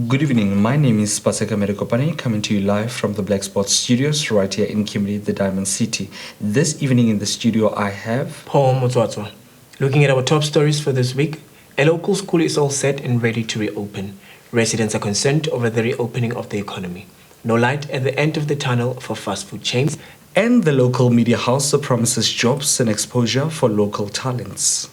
Good evening. My name is Paseka Medikopane, coming to you live from the Blackspot studios right here in Kimberley, the Diamond City. This evening in the studio, I have Paul Motswatswa. Looking at our top stories for this week, a local school is all set and ready to reopen. Residents are concerned over the reopening of the economy. No light at the end of the tunnel for fast food chains. And the local media house promises jobs and exposure for local talents.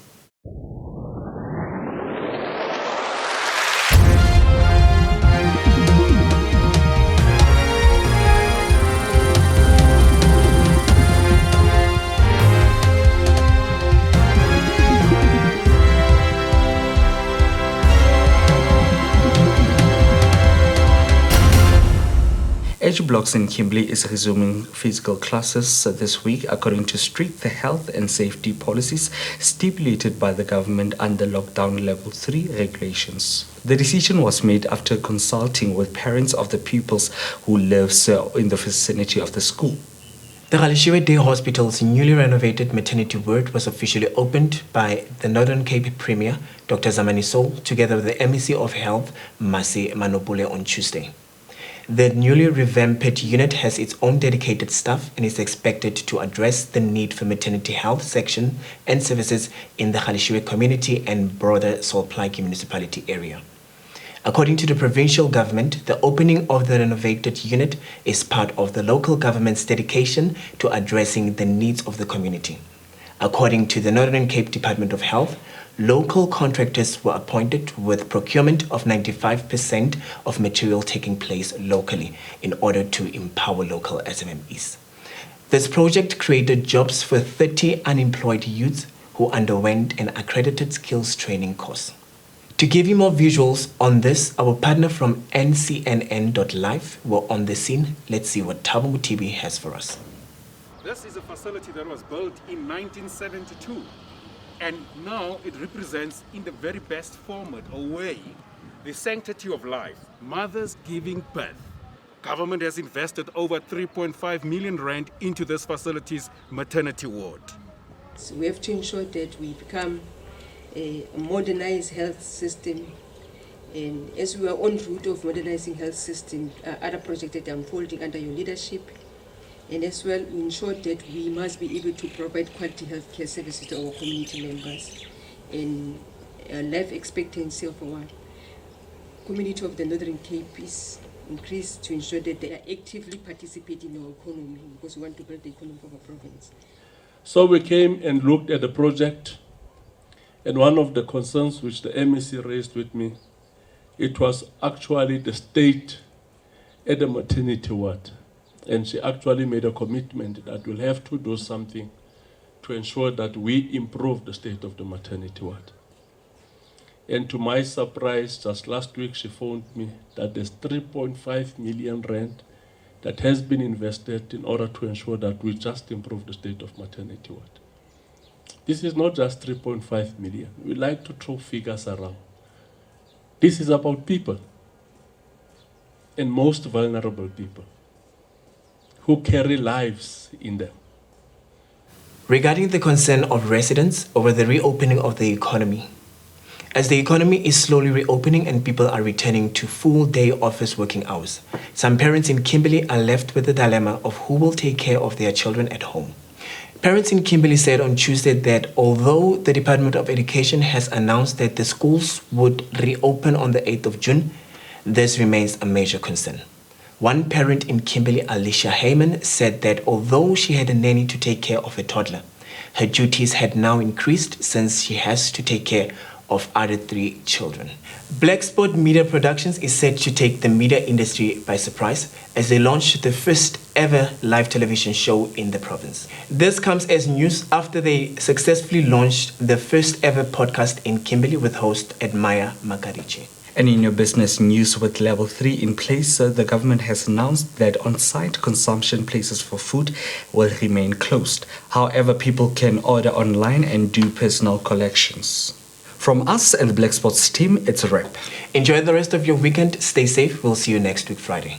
H blocks in Kimberley is resuming physical classes this week according to strict health and safety policies stipulated by the government under lockdown level 3 regulations. The decision was made after consulting with parents of the pupils who live in the vicinity of the school. The Galeshewe Day Hospital's newly renovated maternity ward was officially opened by the Northern Cape Premier, Dr. Zamani Soul, together with the MEC of Health, Masi Manopule, on Tuesday. The newly revamped unit has its own dedicated staff and is expected to address the need for maternity health section and services in the Galeshewe community and broader Solplaatje municipality area. According to the provincial government, the opening of the renovated unit is part of the local government's dedication to addressing the needs of the community. According to the Northern Cape Department of Health, local contractors were appointed with procurement of 95% of material taking place locally in order to empower local SMMEs. This project created jobs for 30 unemployed youths who underwent an accredited skills training course. To give you more visuals on this, our partner from NCNN.live were on the scene. Let's see what Thabo Mutibi has for us. This is a facility that was built in 1972. And now it represents, in the very best format or way, the sanctity of life. Mothers giving birth. Government has invested over 3.5 million rand into this facility's maternity ward. So we have to ensure that we become a modernized health system. And as we are on route of modernizing health system, other projects that are unfolding under your leadership. And as well, we ensure that we must be able to provide quality healthcare services to our community members. And life expectancy of our community of the Northern Cape is increased to ensure that they are actively participating in our economy because we want to build the economy of our province. So we came and looked at the project, and one of the concerns which the MEC raised with me, it was actually the state at the maternity ward. And she actually made a commitment that we'll have to do something to ensure that we improve the state of the maternity ward. And to my surprise, just last week she phoned me that there's 3.5 million rand that has been invested in order to ensure that we just improve the state of maternity ward. This is not just 3.5 million. We like to throw figures around. This is about people, and most vulnerable people, who carry lives in them. Regarding the concern of residents over the reopening of the economy, as the economy is slowly reopening and people are returning to full-day office working hours, some parents in Kimberley are left with the dilemma of who will take care of their children at home. Parents in Kimberley said on Tuesday that although the Department of Education has announced that the schools would reopen on the 8th of June, this remains a major concern. One parent in Kimberley, Alicia Heyman, said that although she had a nanny to take care of a toddler, her duties had now increased since she has to take care of other 3 children. Blackspot Media Productions is set to take the media industry by surprise as they launch the first ever live television show in the province. This comes as news after they successfully launched the first ever podcast in Kimberley with host Admire Makarichi. And in your business news, with level 3 in place, the government has announced that on-site consumption places for food will remain closed. However, people can order online and do personal collections. From us and the Blackspots team, it's a wrap. Enjoy the rest of your weekend. Stay safe. We'll see you next week, Friday.